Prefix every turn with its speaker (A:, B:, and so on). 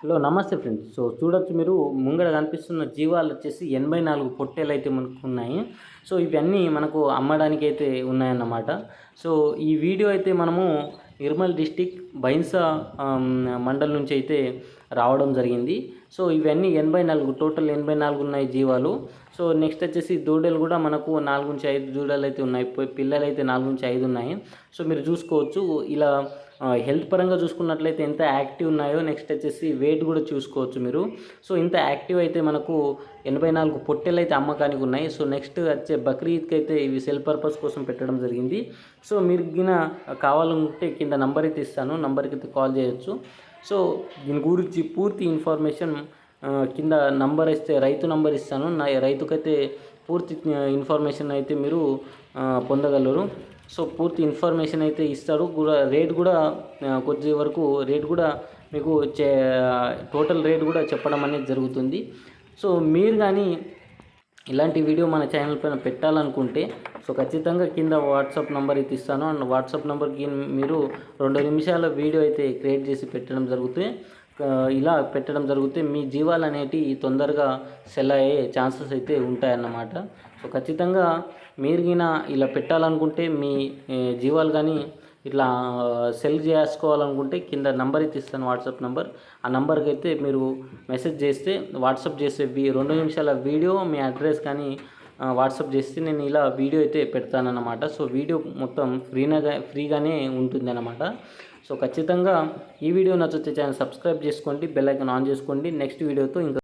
A: Hello నమస్తే friends. చూడొచ్చు మీరు ముంగడ కనిపిస్తున్న జీవాలు వచ్చేసి 84 పొట్టేలైతే మనకు ఉన్నాయి. ఇవన్నీ మనకు అమ్మడానికైతే ఉన్నాయన్నమాట. ఈ వీడియో అయితే మనము నిర్మల్ డిస్ట్రిక్ట్ బైన్సా మండల్ నుంచి అయితే రావడం జరిగింది. ఇవన్నీ 84 టోటల్ 84 ఉన్నాయి జీవాలు. నెక్స్ట్ వచ్చేసి దూడలు కూడా మనకు 4-5 దూడలు అయితే ఉన్నాయి. పిల్లలు అయితే 4-5 ఉన్నాయి. మీరు చూసుకోవచ్చు ఇలా హెల్త్ పరంగా చూసుకున్నట్లయితే ఎంత యాక్టివ్ ఉన్నాయో. నెక్స్ట్ వచ్చేసి వెయిట్ కూడా చూసుకోవచ్చు మీరు. ఇంత యాక్టివ్ అయితే మనకు 84 పొట్టెలు అయితే అమ్మకానికి ఉన్నాయి. నెక్స్ట్ వచ్చే బక్రీద్కి అయితే ఇవి సెల్ పర్పస్ కోసం పెట్టడం జరిగింది. మీరు గిన కావాలనుకుంటే కింద నంబర్ అయితే ఇస్తాను, నంబర్కి అయితే కాల్ చేయొచ్చు. దీని గురించి పూర్తి ఇన్ఫర్మేషన్ కింద నంబర్ ఇస్తే రైతు నంబర్ ఇస్తాను. రైతుకైతే పూర్తి ఇన్ఫర్మేషన్ అయితే మీరు పొందగలరు. పూర్తి ఇన్ఫర్మేషన్ అయితే ఇస్తాడు కూడా. రేట్ కూడా కొద్ది వరకు రేట్ కూడా మీకు టోటల్ రేట్ కూడా చెప్పడం అనేది జరుగుతుంది. మీరు కానీ ఇలాంటి వీడియో మన ఛానల్ పైన పెట్టాలనుకుంటే ఖచ్చితంగా కింద వాట్సాప్ నెంబర్ అయితే ఇస్తాను. అండ్ వాట్సాప్ నెంబర్కి మీరు 2 నిమిషాల వీడియో అయితే క్రియేట్ చేసి పెట్టడం జరుగుతుంది. ఇలా పెట్టడం జరిగితే మీ జీవాలు అనేటివి తొందరగా సెల్ అయ్యే ఛాన్సెస్ అయితే ఉంటాయన్నమాట. ఖచ్చితంగా మీరు గిన ఇలా పెట్టాలనుకుంటే మీ జీవాలు కానీ ఇట్లా సెల్ చేసుకోవాలనుకుంటే కింద నంబర్ అయితే ఇస్తాను, వాట్సాప్ నెంబర్. ఆ నెంబర్కి అయితే మీరు మెసేజ్ చేస్తే వాట్సాప్ చేసే 2 నిమిషాల వీడియో మీ అడ్రస్ కానీ వాట్సాప్ చేస్తే నేను ఇలా వీడియో అయితే పెడతానన్నమాట. వీడియో మొత్తం ఫ్రీగానే ఉంటుంది అన్నమాట. ఖచ్చితంగా ఈ వీడియో నచ్చితే ఛానల్ సబ్స్క్రైబ్ చేసుకోండి, బెల్ ఐకాన్ ఆన్ చేసుకోండి. నెక్స్ట్ వీడియోతో ఇంకా